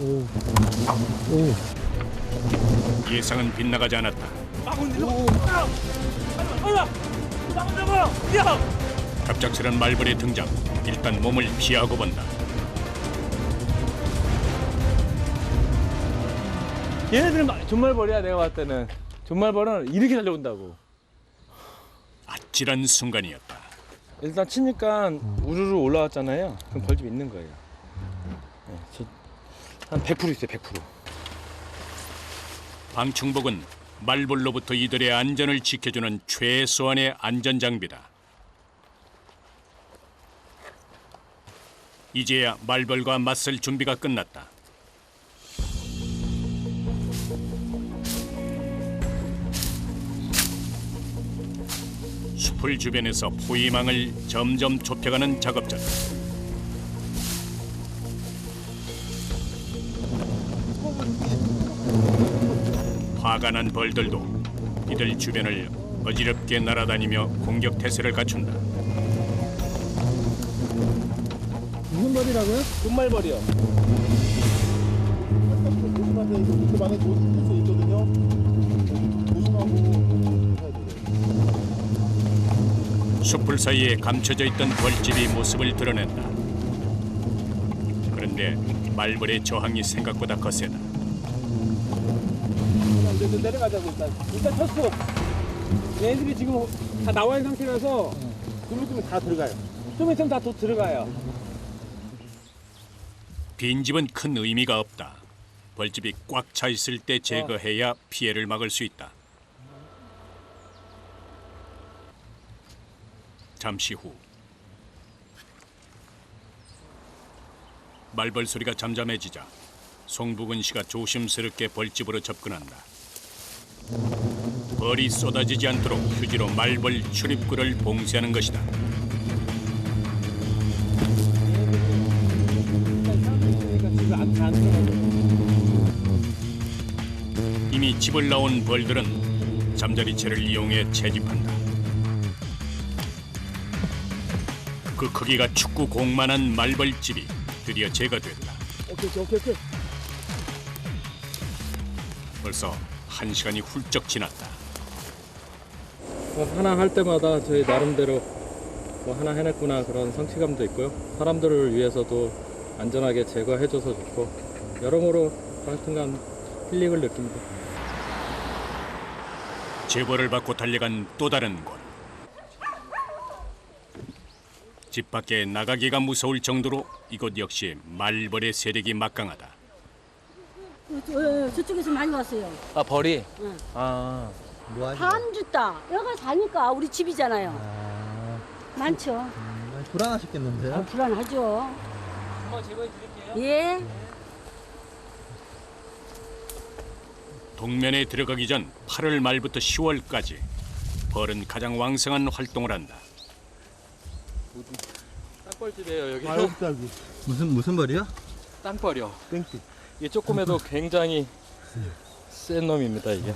오. 오. 예상은 빗나가지 않았다. 갑작스런 말벌의 등장. 일단 몸을 피하고 본다. 얘네들은 존말벌이야. 내가 봤을 때는 존말벌은 이렇게 달려온다고. 아찔한 순간이었다. 일단 치니까 우르르 올라왔잖아요. 그럼 벌집 있는 거예요. 네, 한 100% 있어요. 100%. 방충복은 말벌로부터 이들의 안전을 지켜주는 최소한의 안전장비다. 이제야 말벌과 맞설 준비가 끝났다. 숲을 주변에서 포위망을 점점 좁혀가는 작업자들. 화가 난 벌들도 이들 주변을 어지럽게 날아다니며 공격 태세를 갖춘다. 무슨 벌이라고요? 존말벌이요. 조심하세요. 이렇게 많이 조심할 수 있거든요. 조심하고 해야 돼요. 숲풀 사이에 감춰져 있던 벌집이 모습을 드러낸다. 그런데 말벌의 저항이 생각보다 거세다. 이제 내려가자고 일단 쳤어. 얘네들이 지금 다 나와 있는 상태라서 좀 있으면 다 들어가요. 좀 있으면 다 또 들어가요. 빈집은 큰 의미가 없다. 벌집이 꽉 차 있을 때 제거해야 피해를 막을 수 있다. 잠시 후 말벌 소리가 잠잠해지자 송부근 씨가 조심스럽게 벌집으로 접근한다. 벌이 쏟아지지 않도록 휴지로 말벌 출입구를 봉쇄하는 것이다. 이미 집을 나온 벌들은 잠자리채를 이용해 채집한다. 그 크기가 축구 공만한 말벌집이 드디어 제거됐다. 오케이. 벌써 1시간이 훌쩍 지났다. 하나 할 때마다 저희 나름대로 하나 해냈구나 그런 성취감도 있고요. 사람들을 위해서도 안전하게 제거해줘서 좋고 여러모로 하여튼간 힐링을 느낍니다. 제보를 받고 달려간 또 다른 곳. 집 밖에 나가기가 무서울 정도로 이곳 역시 말벌의 세력이 막강하다. 저쪽에서 많이 왔어요. 아 벌이? 응. 아 뭐 하죠? 다 줬다. 여기가 사니까 우리 집이잖아요. 아, 많죠. 불안하셨겠는데요? 아, 불안하죠. 한번 제거해 드릴게요. 예. 동면에 들어가기 전 8월 말부터 10월까지 벌은 가장 왕성한 활동을 한다. 땅벌집이에요 여기. 아육살기. 무슨 벌이요? 땅벌이요. 땡땡. 이게 조금 해도 굉장히 센 놈입니다 이게.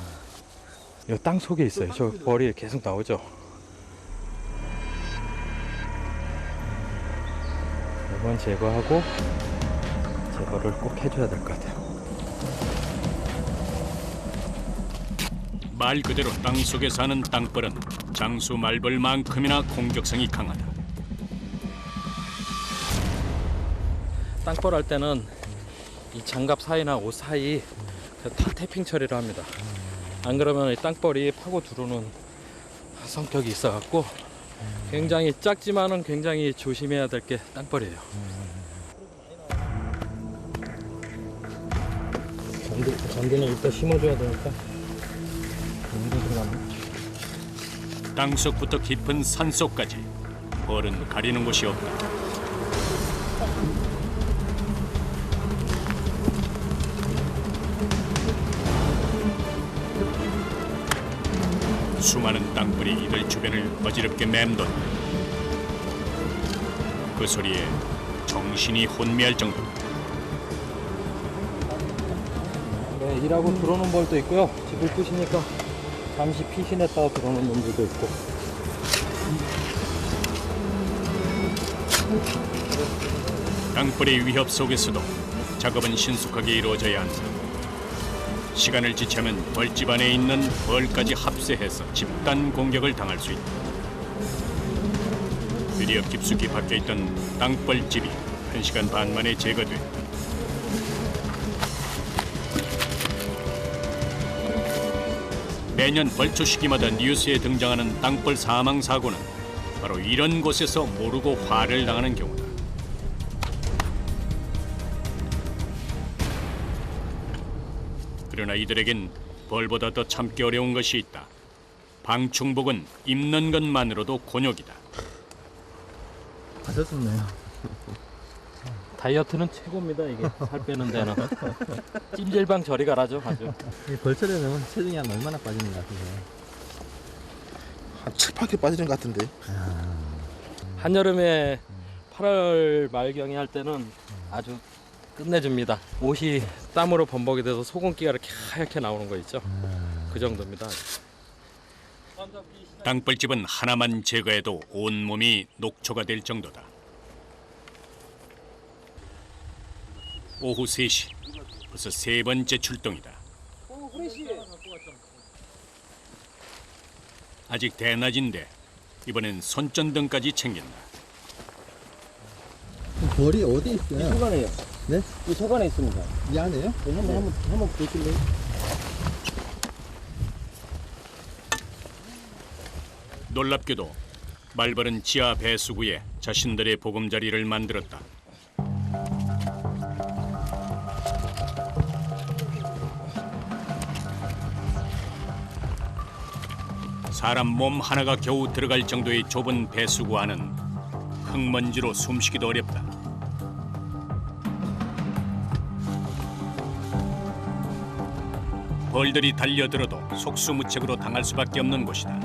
이 땅 속에 있어요. 저 벌이 계속 나오죠. 이번 제거하고 제거를 꼭 해줘야 될 것 같아요. 말 그대로 땅 속에 사는 땅벌은 장수 말벌만큼이나 공격성이 강하다. 땅벌 할 때는 이 장갑 사이나 옷 사이 다 태핑 처리를 합니다. 안 그러면 이 땅벌이 파고 들어오는 성격이 있어갖고 굉장히 작지만은 굉장히 조심해야 될 게 땅벌이에요. 잔디는 일단 심어줘야 되니까. 땅속부터 깊은 산속까지 벌은 가리는 곳이 없다. 수많은 땅벌이 이들 주변을 어지럽게 맴돈다. 그 소리에 정신이 혼미할 정도다. 네, 일하고 들어오는 벌도 있고요. 집을 부시니까 잠시 피신했다가 들어오는 놈들도 있고. 땅벌의 위협 속에서도 작업은 신속하게 이루어져야 한다. 시간을 지체하면 벌집 안에 있는 벌까지 합세해서 집단 공격을 당할 수 있다. 드디어 깊숙이 박혀있던 땅벌집이 1시간 반 만에 제거돼 매년 벌초 시기마다 뉴스에 등장하는 땅벌 사망 사고는 바로 이런 곳에서 모르고 화를 당하는 경우다. 그러나 이들에겐 벌보다 더 참기 어려운 것이 있다. 방충복은 입는 것만으로도 곤욕이다. 가셨었네요. 다이어트는 최고입니다. 이게 살 빼는 데는 찜질방 저리 가라죠. 아주. 벌초에 넣으면 체중이 한 얼마나 빠지는 것 같으세요? 한 7, 8kg 빠지는 것 같은데. 한여름에 8월 말경에 할 때는 아주 끝내줍니다. 옷이 땀으로 범벅이 돼서 소금기가 이렇게 하얗게 나오는 거 있죠. 그 정도입니다. 땅벌집은 하나만 제거해도 온몸이 녹초가 될 정도다. 오후 3시, 벌써 세 번째 출동이다. 아직 대낮인데 이번엔 손전등까지 챙긴다. 벌이 어디 있어요? 소관에요. 네? 이 소관에 있습니다. 이 안에요? 네, 한번 보실래요? 놀랍게도 말벌은 지하 배수구에 자신들의 보금자리를 만들었다. 사람 몸 하나가 겨우 들어갈 정도의 좁은 배수구 안은 흙먼지로 숨쉬기도 어렵다. 벌들이 달려들어도 속수무책으로 당할 수밖에 없는 곳이다.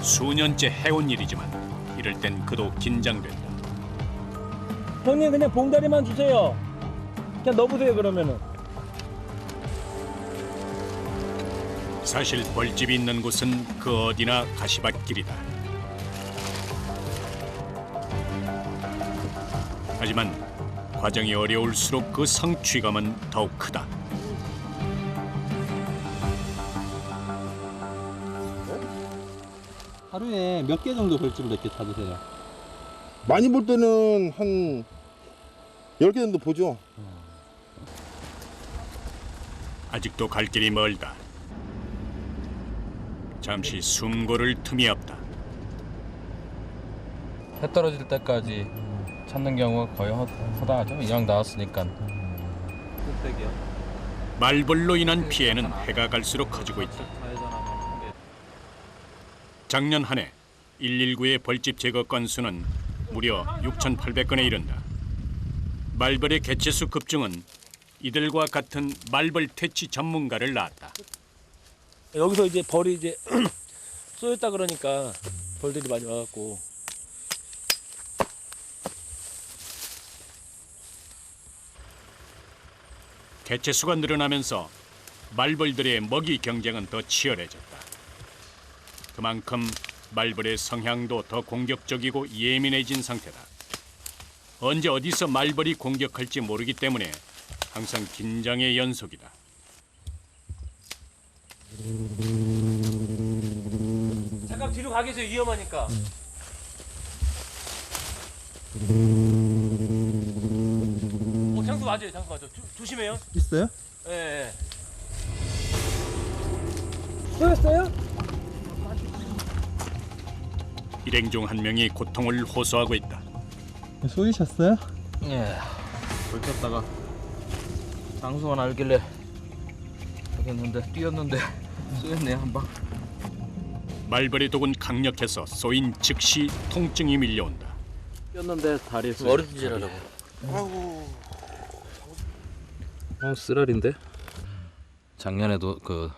수년째 해온 일이지만 이럴 땐 그도 긴장된다. 형님 그냥 봉다리만 주세요. 그냥 넣어보세요 그러면은. 사실 벌집이 있는 곳은 그 어디나 가시밭길이다. 하지만 과정이 어려울수록 그 성취감은 더욱 크다. 하루에 몇 개 정도 벌집을 이렇게 찾으세요? 많이 볼 때는 한 10개 정도 보죠. 아직도 갈 길이 멀다. 잠시 숨고를 틈이 없다. 해 떨어질 때까지 찾는 경우가 거의 허다하죠. 이왕 나왔으니까. 말벌로 인한 피해는 해가 갈수록 커지고 있다. 작년 한 해 119의 벌집 제거 건수는 무려 6,800건에 이른다. 말벌의 개체수 급증은 이들과 같은 말벌 퇴치 전문가를 낳았다. 여기서 이제 벌이 이제 쏘였다 그러니까 벌들이 많이 와갖고. 개체수가 늘어나면서 말벌들의 먹이 경쟁은 더 치열해졌다. 그만큼 말벌의 성향도 더 공격적이고 예민해진 상태다. 언제 어디서 말벌이 공격할지 모르기 때문에 항상 긴장의 연속이다. 잠깐 뒤로 가 계세요. 위험하니까. 장수 맞아요. 장수 맞아. 조심해요. 있어요? 예. 쏘였어요? 일행 중 한 명이 고통을 호소하고 있다. 쏘이셨어요? 예. 불 켰다가 장수가 날길래 하겠는데 뛰었는데 쏘였네요 한 방. 말벌의 독은 강력해서 쏘인 즉시 통증이 밀려온다. 뛰었는데 다리에 머리질하려고. 쓰라린데? 작년에도 그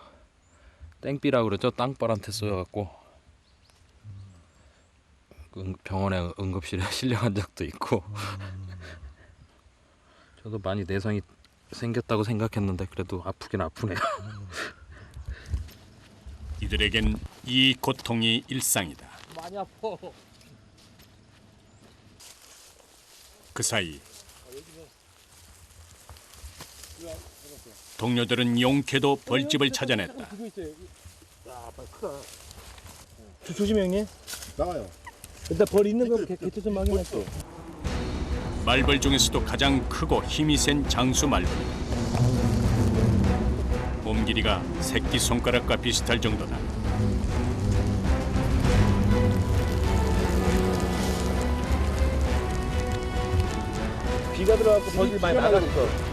땡삐라고 그랬죠. 땅벌한테 쏘여갖고 병원에 응급실에 실려간 적도 있고. 저도 많이 내성이 생겼다고 생각했는데 그래도 아프긴 아프네요. 이들에겐 이 고통이 일상이다. 많이 아파. 그 사이 동료들은 용케도 벌집을 찾아냈다. 이거 있어요. 야, 크다. 조심해 형님. 나와요. 일단 벌 있는 거 개체 좀 확인할게. 말벌 중에서도 가장 크고 힘이 센 장수 말벌이다. 몸 길이가 새끼 손가락과 비슷할 정도다. 비가 들어가고 벌이 많이 나가니까.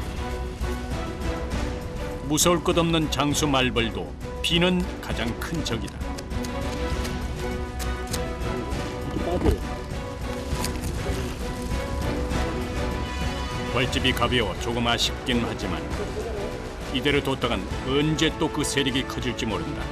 무서울 것 없는 장수 말벌도 비는 가장 큰 적이다. 벌집이 가벼워 조금 아쉽긴 하지만 이대로 뒀다간 언제 또 그 세력이 커질지 모른다.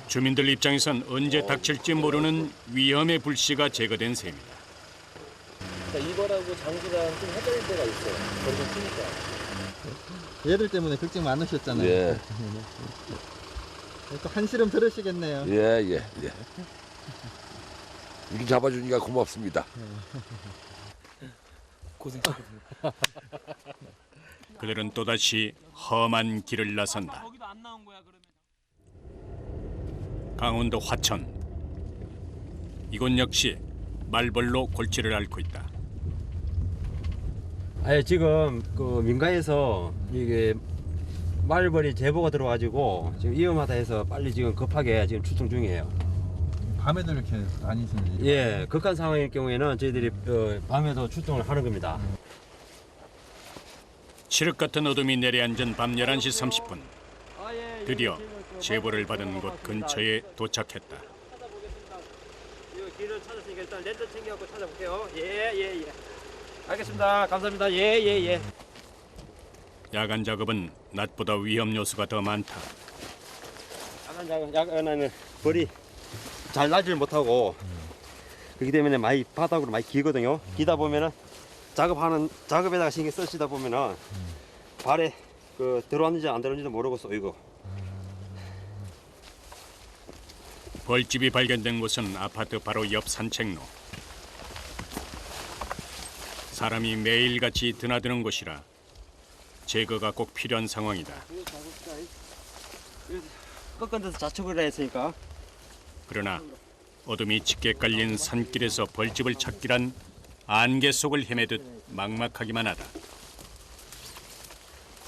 주민들 입장에선 언제 닥칠지 모르는 위험의 불씨가 제거된 셈이다. 이거라고 장수랑 좀 헷갈릴 때가 있어. 벌이 크니까. 얘들 때문에 걱정 많으셨잖아요. 예, 또 한시름 들으시겠네요. 예. 이렇게 잡아주니까 고맙습니다. 그들은 또다시 험한 길을 나선다. 강원도 화천. 이곳 역시 말벌로 골치를 앓고 있다. 아니 지금 그 민가에서 이게 말벌이 제보가 들어와가지고 지금 위험하다 해서 빨리 지금 급하게 지금 출동 중이에요. 밤에도 이렇게 다니시는 일이 예, 극한 상황일 경우에는 저희들이 밤에도 출동을 하는 겁니다. 칠흑 같은 어둠이 내려앉은 밤 11시 30분. 드디어 제보를 받은 곳 근처에 도착했다. 이거 길을 찾았으니까 일단 렌즈 챙겨갖고 찾아볼게요. 예. 알겠습니다. 감사합니다. 예. 야간 작업은 낮보다 위험 요소가 더 많다. 야간에는 벌이 잘 나질 못하고 그렇기 때문에 많이 바닥으로 많이 기거든요. 기다 보면은 작업에다가 신경 쓰시다 보면은 발에 그 들어왔는지 안 들어왔는지도 모르고 쏘이고. 벌집이 발견된 곳은 아파트 바로 옆 산책로. 사람이 매일같이 드나드는 곳이라 제거가 꼭 필요한 상황이다. 꺾은 데서 자축을 해야 했으니까. 그러나 어둠이 짙게 깔린 산길에서 벌집을 찾기란 안개 속을 헤매듯 막막하기만 하다.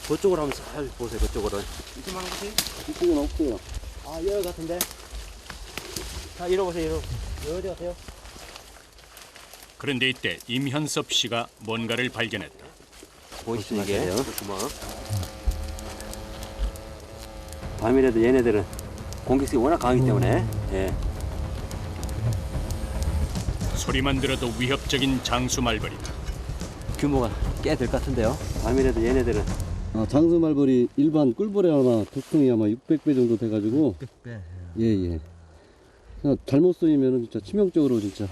그쪽으로 한번 잘 보세요. 그쪽으로. 이쪽만 보세요. 이쪽은 없고요. 아 여기 같은데. 자 이러보세요. 어디 가세요? 그런데 이때 임현섭 씨가 뭔가를 발견했다. 보이시죠 이게? 밤이라도 얘네들은 공격성이 워낙 강하기 때문에. 예. 소리만 들어도 위협적인 장수 말벌이다. 규모가 꽤 될 것 같은데요. 밤이라도 얘네들은 장수 말벌이 일반 꿀벌에 아마 독성이 아마 600배 정도 돼가지고 600배. 예. 그냥 잘못 쏘이면은 진짜 치명적으로 진짜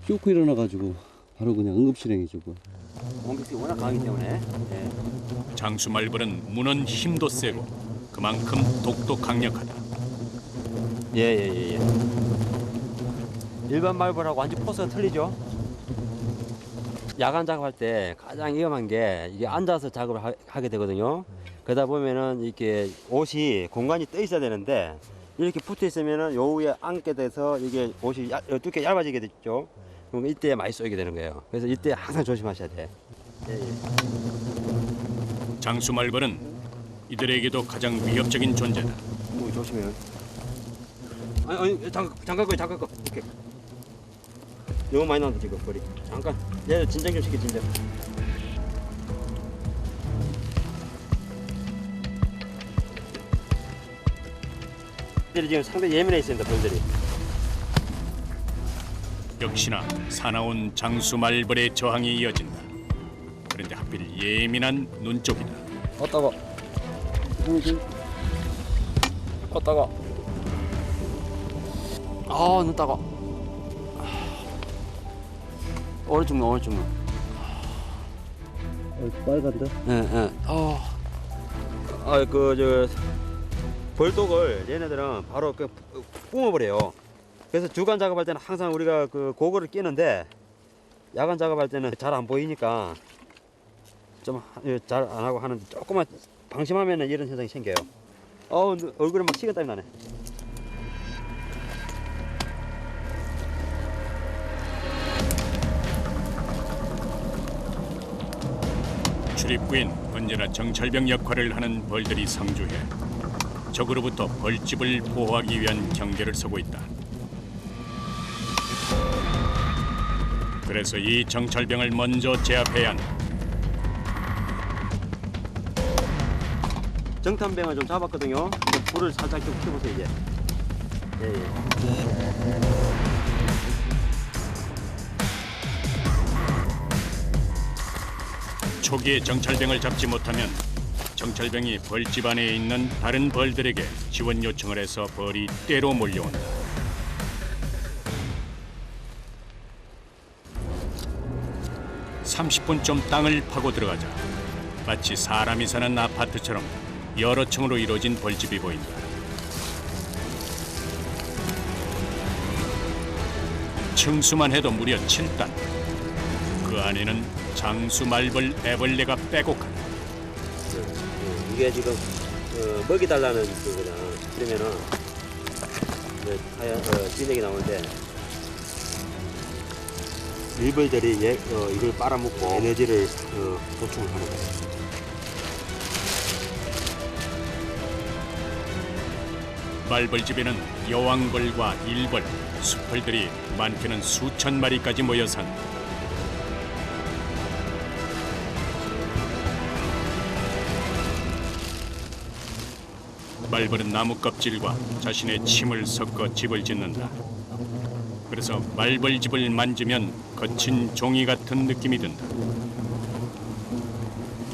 쇼크 일어나가지고 바로 그냥 응급실행이죠. 공격성이 워낙 강하기 때문에. 예. 장수 말벌은 무는 힘도 세고 그만큼 독도 강력하다. 예. 일반 말벌하고 완전 포스가 틀리죠. 야간 작업할 때 가장 위험한 게 이게 앉아서 작업을 하게 되거든요. 그러다 보면은 이렇게 옷이 공간이 떠 있어야 되는데 이렇게 붙어 있으면은 요 위에 앉게 돼서 이게 옷이 두께 얇아지게 됐죠. 그럼 이때 많이 쏘이게 되는 거예요. 그래서 이때 항상 조심하셔야 돼. 예. 장수 말벌은 이들에게도 가장 위협적인 존재다. 조심해요. 아니 잠깐 거. 오케이. 너무 많이 나온다 지금 벌이. 잠깐. 얘 진정 좀 시켜 진정. 벌들이 지금 상당히 예민해 있습니다. 벌들이. 역시나 사나운 장수 말벌의 저항이 이어진다. 그런데 하필 예민한 눈 쪽이다. 어따가. 아, 눈 따가. 오른쪽 눈. 빨간데? 예. 벌독을 얘네들은 바로 뿜어버려요. 그래서 주간 작업할 때는 항상 우리가 그 고글을 끼는데 야간 작업할 때는 잘 안 보이니까 좀 잘 안 하고 하는데 조금만 방심하면 이런 현상이 생겨요. 얼굴에 막 식은땀이 나네. 출입구엔 언제나 정찰병 역할을 하는 벌들이 상주해 적으로부터 벌집을 보호하기 위한 경계를 서고 있다. 그래서 이 정찰병을 먼저 제압해야 한다. 정탐병을 좀 잡았거든요. 불을 살짝 좀 켜보세요 이제. 초기에 정찰병을 잡지 못하면 정찰병이 벌집 안에 있는 다른 벌들에게 지원 요청을 해서 벌이 떼로 몰려온다. (30분) 좀 땅을 파고 들어가자 마치 사람이 사는 아파트처럼 여러 층으로 이루어진 벌집이 보인다. 층수만 해도 무려 7단. 그 안에는 장수, 말벌, 애벌레가 빼곡하다. 이게 지금 먹이 달라는 거거든. 그러면은 하얀 진액이 나오는데 일벌들이 이걸 빨아먹고 에너지를 보충을 하는 거예요. 말벌집에는 여왕벌과 일벌, 숫벌들이 많게는 수천 마리까지 모여 산다. 말벌은 나무 껍질과 자신의 침을 섞어 집을 짓는다. 그래서 말벌집을 만지면 거친 종이 같은 느낌이 든다.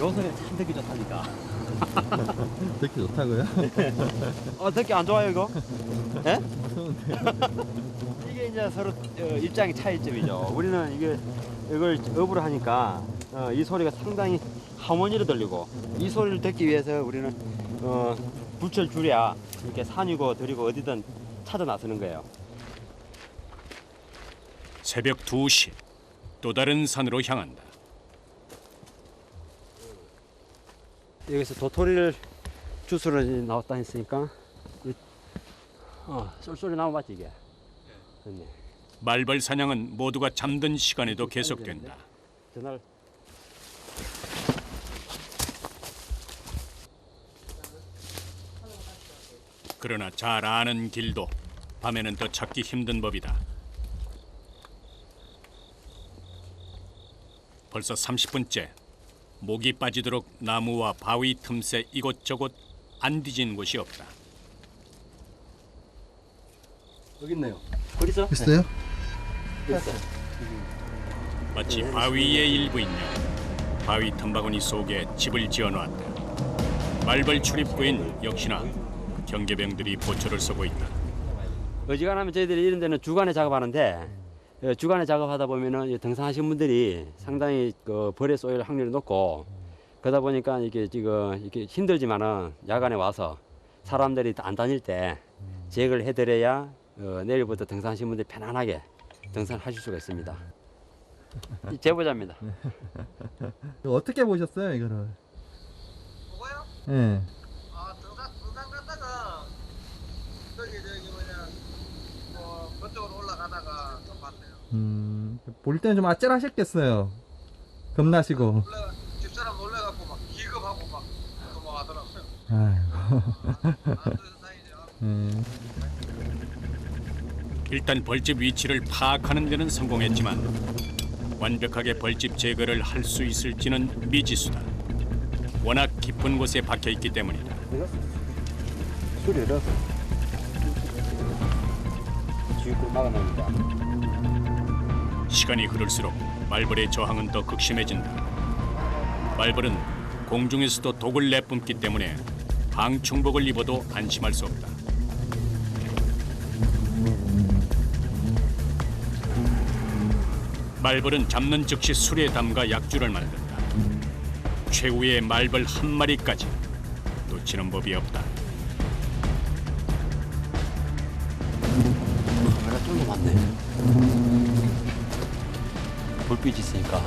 요새 참 듣기 좋다니까. 듣기 좋다고요? 듣기 안 좋아요 이거? 예? 이게 이제 서로 입장의 차이점이죠. 우리는 이걸 업으로 하니까 이 소리가 상당히 하모니로 들리고 이 소리를 듣기 위해서 우리는 불철 주랴 이렇게 산이고 들이고 어디든 찾아 나서는 거예요. 새벽 2시 또 다른 산으로 향한다. 여기서 도토리를 주스로 나왔다 했으니까 쏠쏠이 나무 맞지 이게? 네. 말벌 사냥은 모두가 잠든 시간에도 계속된다. 전날 그러나 잘 아는 길도 밤에는 더 찾기 힘든 법이다. 벌써 30분째 목이 빠지도록 나무와 바위 틈새 이곳저곳 안 뒤진 곳이 없다. 여기 있네요. 어디서? 있어요? 마치 바위의 일부인 양 바위 틈바구니 속에 집을 지어놓았다. 말벌 출입구엔 역시나 경계병들이 보초를 서고 있다. 어지간하면 저희들이 이런 데는 주간에 작업하는데 주간에 작업하다 보면은 등산하시는 분들이 상당히 벌에 쏘일 확률이 높고 그러다 보니까 이게 지금 이렇게 힘들지만은 야간에 와서 사람들이 안 다닐 때 제거를 해드려야 내일부터 등산하시는 분들이 편안하게 등산하실 수가 있습니다. 이 제보자입니다. 어떻게 보셨어요 이거를? 뭐가요? 예. 등산 갔다가 저기 그쪽으로 올라가다가 좀 봤네요. 볼 때는 좀 아찔하셨겠어요. 겁나시고. 집사람 놀래갖고 막 기겁하고 막 넘어가더라고요. 아이고. 일단 벌집 위치를 파악하는 데는 성공했지만 완벽하게 벌집 제거를 할 수 있을지는 미지수다. 워낙 깊은 곳에 박혀 있기 때문이다. 수리를 주입구를 막아놓으니까 시간이 흐를수록 말벌의 저항은 더 극심해진다. 말벌은 공중에서도 독을 내뿜기 때문에 방충복을 입어도 안심할 수 없다. 말벌은 잡는 즉시 술에 담가 약주를 만든다. 최후의 말벌 한 마리까지 또 놓치는 법이 없다. 내가 좀 더 많네. 불빛이 있으니까.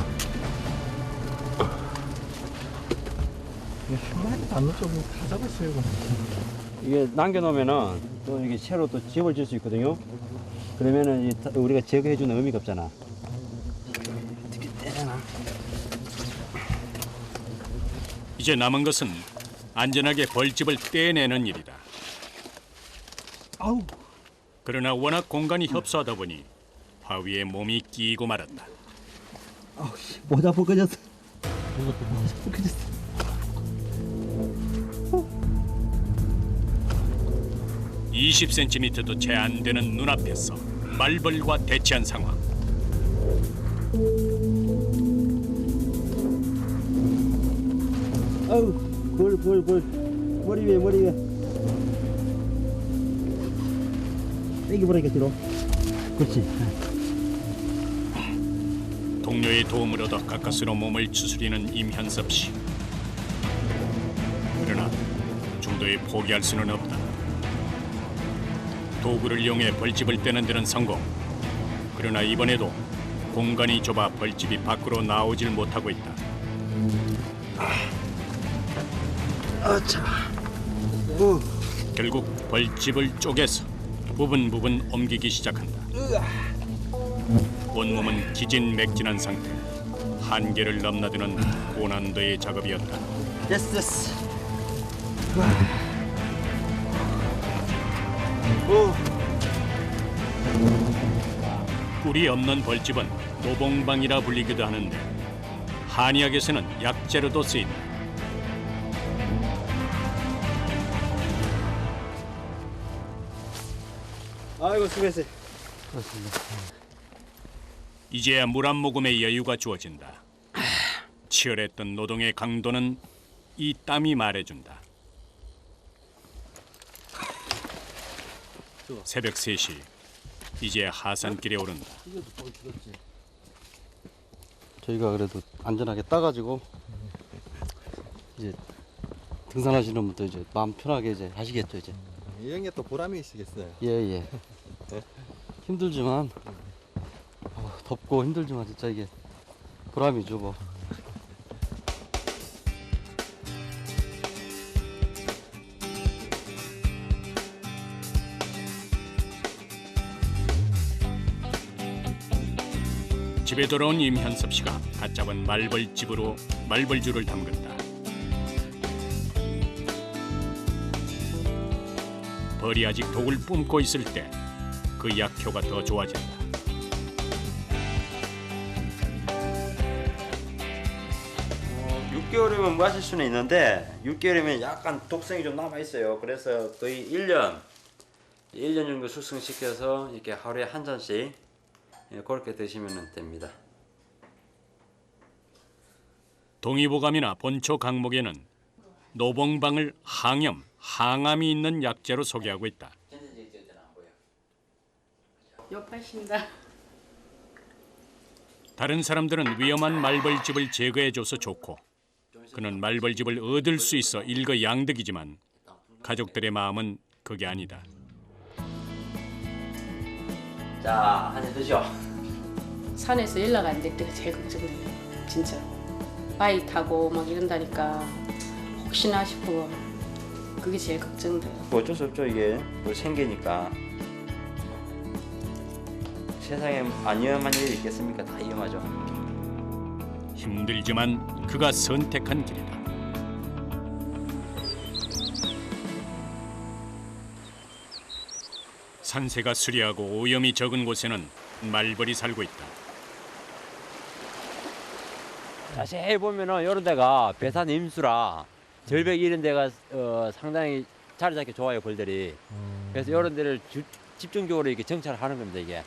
안 놓쳐 다 잡았어요. 이게 남겨놓으면은 또 이게 새로 또 집을 질 수 있거든요. 그러면은 우리가 제거해주는 의미가 없잖아. 어떻게 때려나? 이제 남은 것은 안전하게 벌집을 떼내는 일이다. 아우. 그러나 워낙 공간이 협소하다 보니 바위에 몸이 끼고 말았다. 아우 씨, 모자 벗겨졌어. 모자 벗겨졌어. 20cm도 채 안 되는 눈앞에서 말벌과 대치한 상황. 아우, 벌. 머리 위에. 당겨보라니까 뒤로. 그렇지. 동료의 도움을 얻어 가까스로 몸을 추스리는 임현섭 씨. 그러나 중도에 포기할 수는 없다. 도구를 이용해 벌집을 떼는 데는 성공. 그러나 이번에도 공간이 좁아 벌집이 밖으로 나오질 못하고 있다. 결국 벌집을 쪼개서 부분 옮기기 시작한다. 온몸은 기진맥진한 상태. 한계를 넘나드는 고난도의 작업이었다. 됐어. 꿀이 없는 벌집은 노봉방이라 불리기도 하는데 한의학에서는 약재로도 쓰인다. 아이고 수고했어요. 이제야 물 한 모금의 여유가 주어진다. 치열했던 노동의 강도는 이 땀이 말해준다. 새벽 3시, 이제 하산길에 오른다. 저희가 그래도 안전하게 따가지고 이제 등산하시는 분들 이제 마음 편하게 이제 하시겠죠 이제. 이런 게 또 보람이시겠어요. 예. 힘들지만 덥고 힘들지만 진짜 이게 보람이죠 뭐. 집에 돌아온 임현섭 씨가 갓 잡은 말벌집으로 말벌줄을 담근다. 벌이 아직 독을 뿜고 있을 때 그 약효가 더 좋아진다. 어, 6개월이면 마실 수는 있는데 6개월이면 약간 독성이 좀 남아 있어요. 그래서 거의 1년 정도 숙성시켜서 이렇게 하루에 한 잔씩 그렇게 드시면 됩니다. 동의보감이나 본초 강목에는 노봉방을 항염, 항암이 있는 약재로 소개하고 있다. 욕하신다. 다른 사람들은 위험한 말벌집을 제거해줘서 좋고 그는 말벌집을 얻을 수 있어 일거양득이지만 가족들의 마음은 그게 아니다. 자, 한 잔 드시오. 산에서 연락 안 될 때가 제일 걱정돼요. 진짜. 바위 타고 막 이런다니까 혹시나 싶고 그게 제일 걱정돼요. 뭐 어쩔 수 없죠. 이게 뭐 생계니까. 세상에 안 위험한 일이 있겠습니까? 다 위험하죠. 힘들지만 그가 선택한 길이다. 산세가 수려하고 오염이 적은 곳에는 말벌이 살고 있다. 자세히 보면은 이런 데가 배산 임수라 절벽 이런 데가 상당히 자리 잡기 좋아요, 벌들이. 그래서 이런 데를 집중적으로 이렇게 정찰을 하는 겁니다, 이게.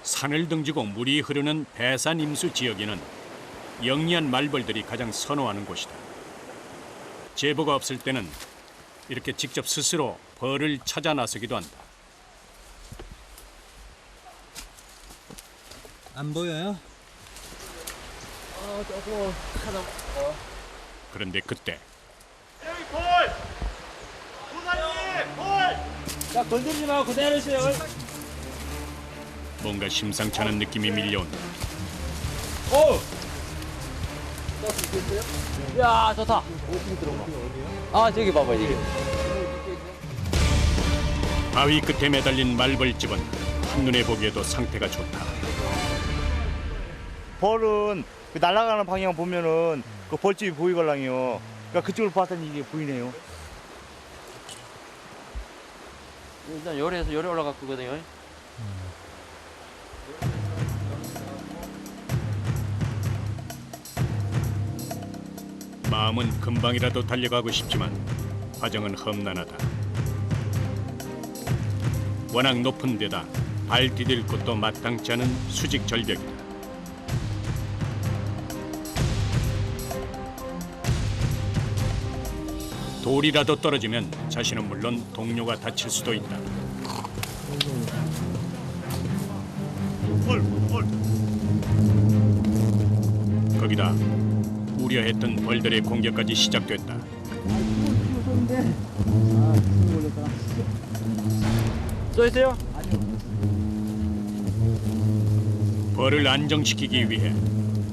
산을 등지고 물이 흐르는 배산 임수 지역에는 영리한 말벌들이 가장 선호하는 곳이다. 제보가 없을 때는 이렇게 직접 스스로 벌을 찾아 나서기도 한다. 안 보여요? 그런데 그때 자, 건드리지 말고 그대로 있어요. 뭔가 심상치 않은 느낌이 밀려온다. 오! 야, 좋다. 아, 저기 봐봐, 이게. 바위 끝에 매달린 말벌집은 한눈에 보기에도 상태가 좋다. 벌은 그 날아가는 방향 보면은 그 벌집이 보이걸랑요. 그러니까 그쪽을 봤더니 이게 보이네요. 일단 요리해서 요리 올라갔거든요. 마음은 금방이라도 달려가고 싶지만 과정은 험난하다. 워낙 높은 데다 발 디딜 곳도 마땅치 않은 수직 절벽이다. 돌이라도 떨어지면 자신은 물론 동료가 다칠 수도 있다. 거기다 우려했던 벌들의 공격까지 시작됐다. 써 있어요? 벌을 안정시키기 위해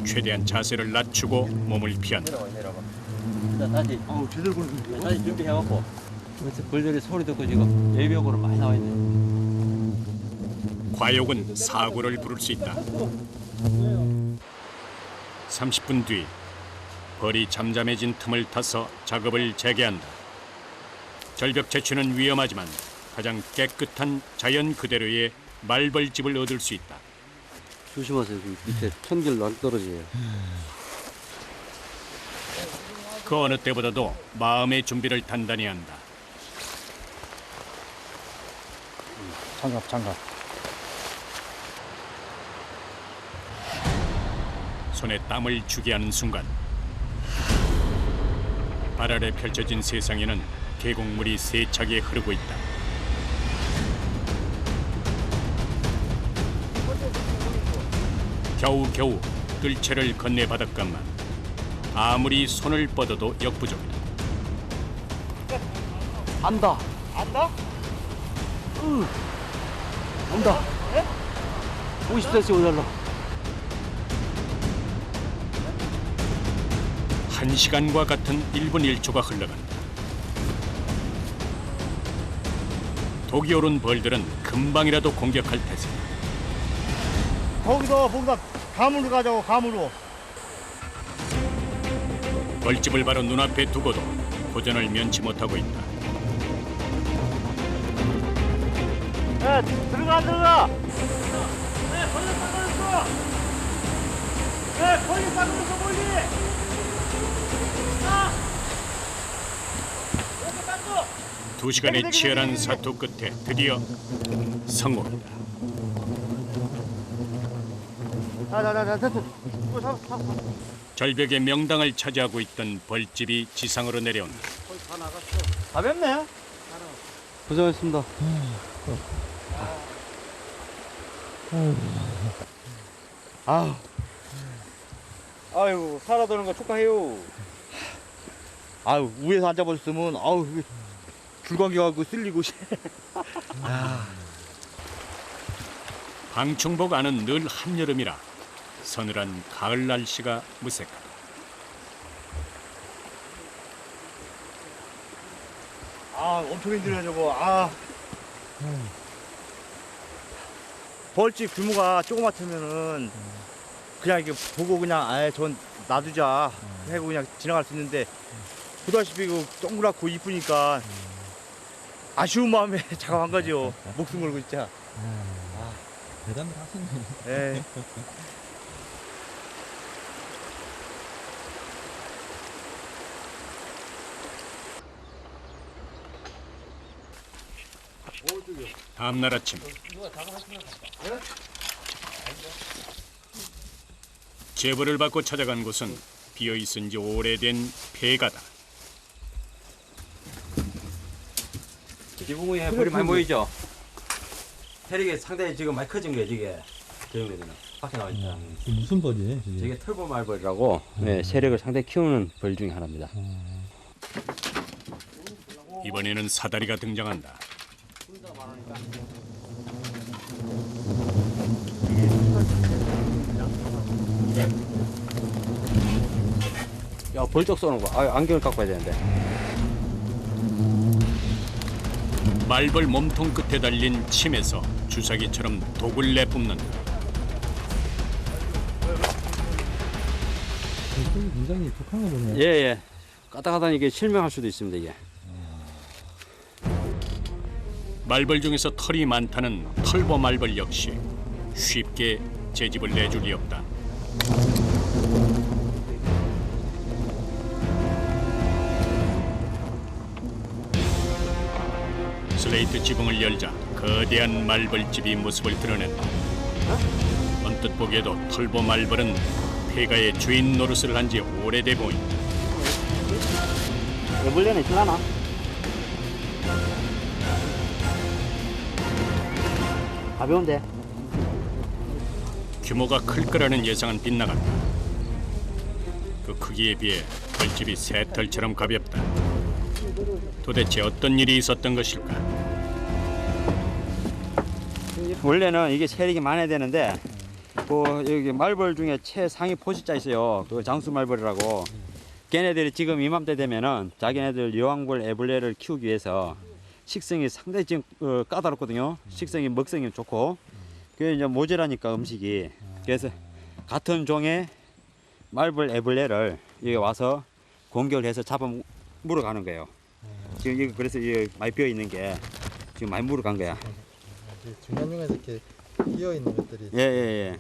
최대한 자세를 낮추고 몸을 피한다. 일단 다시. 제대로 걸리네. 다시 준비해갖고. 그래서 벌들이 소리 듣고 지금 외벽으로 많이 나와 있네. 과욕은 사고를 부를 수 있다. 30분 뒤 벌이 잠잠해진 틈을 타서 작업을 재개한다. 절벽 채취는 위험하지만 가장 깨끗한 자연 그대로의 말벌집을 얻을 수 있다. 조심하세요. 그 밑에 천길로 안 떨어져요. 그 어느 때보다도 마음의 준비를 단단히 한다. 장갑. 손에 땀을 주게 하는 순간 발 아래 펼쳐진 세상에는 계곡물이 세차게 흐르고 있다. 겨우겨우 뜰채를 건네 바닷가만 아무리 손을 뻗어도 역부족이다. 안다. 안다? 온다. 50cm 올라라. 1시간과 같은 1분 1초가 흘러간다. 독이 오른 벌들은 금방이라도 공격할 태세다. 거기서 가물로 가자고, 가물로. 벌집을 바로 눈앞에 두고도 도전을 면치 못하고 있다. 네, 들어가. 네, 벌레 빠졌어. 네, 벌레 빠졌어, 벌레. 2시간의 치열한 사투 끝에 드디어 성공이다. 됐어. 절벽의 명당을 차지하고 있던 벌집이 지상으로 내려온다. 가볍네. 고생하셨습니다. 아유, 살아도는 거 축하해요. 아유, 위에서 앉아보셨으면, 아우, 불광기하고 쓸리고. 방충복 안은 늘 한여름이라 서늘한 가을 날씨가 무색하다. 엄청 힘들어요, 저거. 벌집 규모가 조그맣으면은 그냥 이렇게 보고 그냥 전 놔두자 하고 그냥 지나갈 수 있는데 보다시피 그 동그랗고 이쁘니까 아쉬운 마음에 작업한 거죠. 목숨 걸고 진짜. 대단히 하시네. 예. 다음 날 아침 제보를 받고 찾아간 곳은 비어있은 지 오래된 폐가다. 이 부분에 벌이 많이 보이죠? 혈액이 상당히 지금 많이 커진 거예요, 이게. 저 정도면. 밖에 나와 있다. 무슨 벌이에요? 이게 털보 말벌이라고 세력을 상당히 키우는 벌 중에 하나입니다. 이번에는 사다리가 등장한다. 야, 벌쩍 쏘는 거. 아, 안경을 갖고 와야 되는데. 말벌 몸통 끝에 달린 침에서 주사기처럼 독을 내뿜는다. 굉장히 독한 거 보네요. 예. 까딱하다니 이게 실명할 수도 있습니다, 이게. 말벌 중에서 털이 많다는 털보 말벌 역시 쉽게 제집을 내줄 리 없다. 슬레이트 지붕을 열자 거대한 말벌집이 모습을 드러낸다. 언뜻 보기에도 털보 말벌은 폐가의 주인 노릇을 한 지 오래돼 보인다. 애벌레는 있으려나? 가벼운데? 규모가 클 거라는 예상은 빗나갔다. 그 크기에 비해 벌집이 새털처럼 가볍다. 도대체 어떤 일이 있었던 것일까? 원래는 이게 세력이 많아야 되는데 여기 말벌 중에 최상위 포식자 있어요. 그 장수 말벌이라고. 걔네들이 지금 이맘때 되면은 자기네들 여왕벌 애벌레를 키우기 위해서 식성이 상당히 지금 까다롭거든요. 식성이 먹성이 좋고 그게 이제 모자라니까 음식이. 그래서 같은 종의 말벌 애벌레를 여기 와서 공격을 해서 잡아 물어가는 거예요. 지금 이거 그래서 이게 많이 비어 있는 게 지금 많이 물어간 거야. 중간중간에 이렇게 끼어 있는 것들이. 예.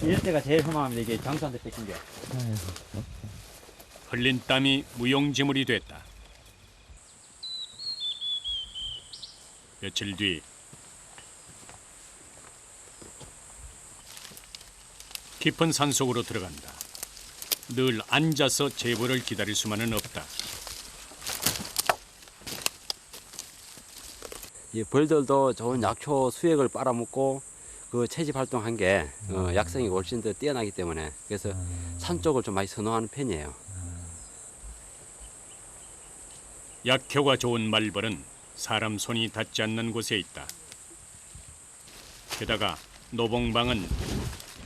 이럴 때가 제일 흠합니다. 이게 장수한테 뺏긴 게. 흘린 땀이 무용지물이 됐다. 며칠 뒤 깊은 산속으로 들어간다. 늘 앉아서 제보를 기다릴 수만은 없다. 이 벌들도 좋은 약초 수액을 빨아먹고 그 채집 활동한 게 약성이 훨씬 더 뛰어나기 때문에 그래서 산 쪽을 좀 많이 선호하는 편이에요. 약효가 좋은 말벌은 사람 손이 닿지 않는 곳에 있다. 게다가 노봉방은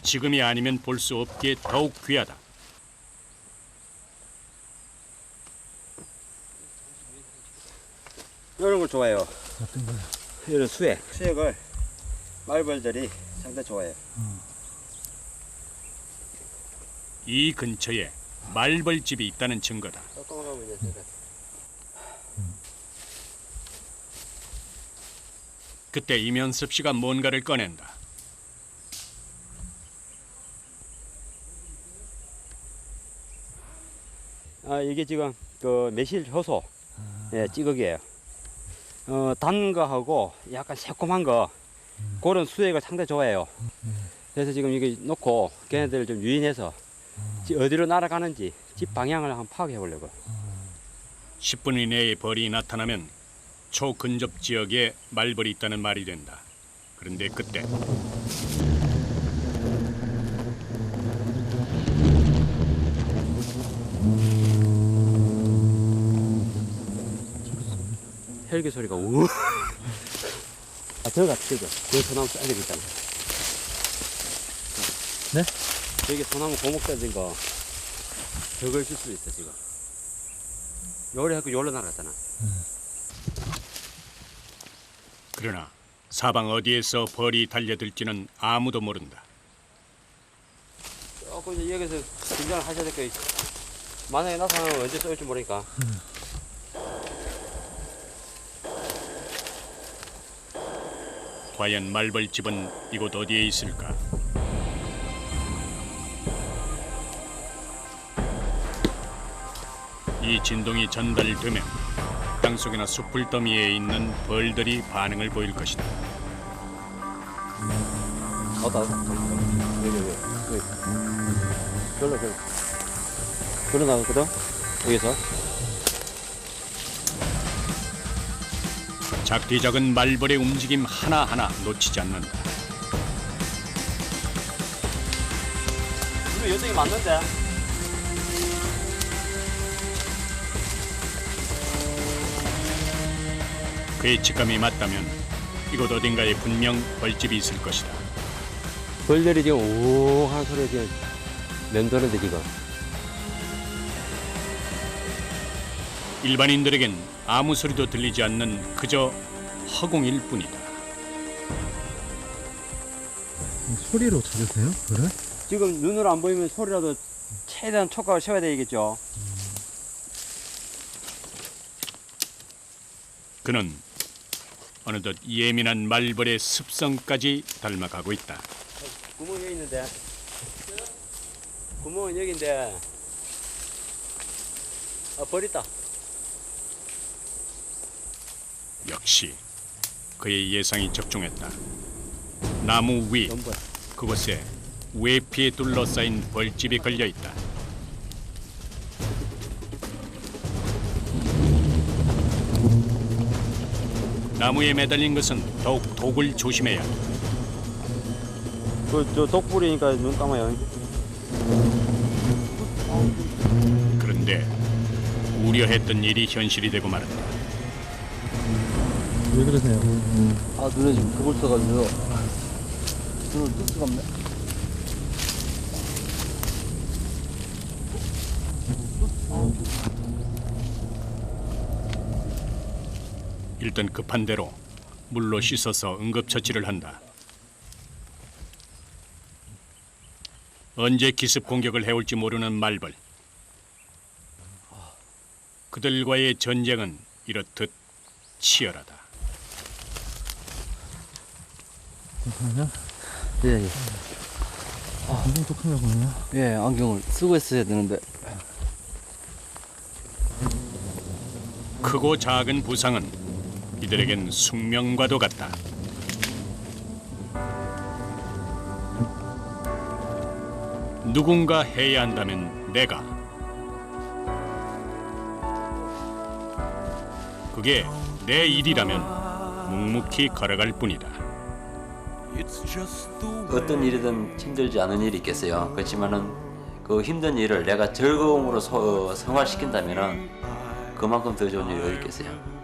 지금이 아니면 볼 수 없기에 더욱 귀하다. 이런 걸 좋아해요. 어떤 거요? 이런 수액을 말벌들이 상당히 좋아해요. 이 근처에 말벌집이 있다는 증거다. 그때 이면섭 씨가 뭔가를 꺼낸다. 이게 지금 그 매실 효소 찌꺼기예요. 단 거하고 약간 새콤한 거 그런 수액을 상당히 좋아해요. 그래서 지금 이게 놓고 걔네들을 좀 유인해서 어디로 날아가는지 집 방향을 한번 파악해 보려고. 10분 이내에 벌이 나타나면 초근접 지역에 말벌이 있다는 말이 된다. 그런데 그때 헬기 소리가 우. 들어가. 그 소나무 쌀이 있잖아. 네? 여기 소나무 고목사진 거 저걸 쓸 수도 있어 지금. 요래하고 요로 날아갔잖아. 그러나 사방 어디에서 벌이 달려들지는 아무도 모른다. 조금 이제 여기서 긴장을 하셔야 될 거예요. 만약에 나타나면 언제 쏠지 모르니까. 과연 말벌집은 이곳 어디에 있을까? 이 진동이 전달되면 땅속이나 숯불 더미에 있는 벌들이 반응을 보일 것이다. 왔다. 여기. 별로 나왔거든? 여기서. 작디 작은 말벌의 움직임 하나하나 놓치지 않는다. 우리 여정이 맞는데? 그의 직감이 맞다면 이곳 어딘가에 분명 벌집이 있을 것이다. 벌들이 지금 오 하는 소리가 지금 맴도는데 지금. 일반인들에겐 아무 소리도 들리지 않는 그저 허공일 뿐이다. 소리로 찾으세요? 그래? 지금 눈으로 안 보이면 소리라도 최대한 촉각을 세워야 되겠죠. 그는 어느덧 예민한 말벌의 습성까지 닮아가고 있다. 구멍이 여기 있는데. 구멍은 여기인데. 아, 벌 있다. 역시 그의 예상이 적중했다. 나무 위 그곳에 외피에 둘러싸인 벌집이 걸려있다. 나무에 매달린 것은 더욱 독을 조심해야 한다. 저 독불이니까 눈 감아요. 그런데 우려했던 일이 현실이 되고 말았다. 왜 그러세요? 아, 눈에 지금 그걸 써가지고요. 눈을 뜰 수가 없네. 일단 급한 대로 물로 씻어서 응급처치를 한다. 언제 기습 공격을 해올지 모르는 말벌. 그들과의 전쟁은 이렇듯 치열하다. 잠깐만요. 예, 예. 안경 독한가 보네요. 예, 안경을 쓰고 있어야 되는데. 크고 작은 부상은 이들에겐 숙명과도 같다. 누군가 해야 한다면 내가. 그게 내 일이라면 묵묵히 걸어갈 뿐이다. 어떤 일이든 힘들지 않은 일이 있겠어요. 그렇지만은 그 힘든 일을 내가 즐거움으로 승화시킨다면은 그만큼 더 좋은 일이 어디 있겠어요.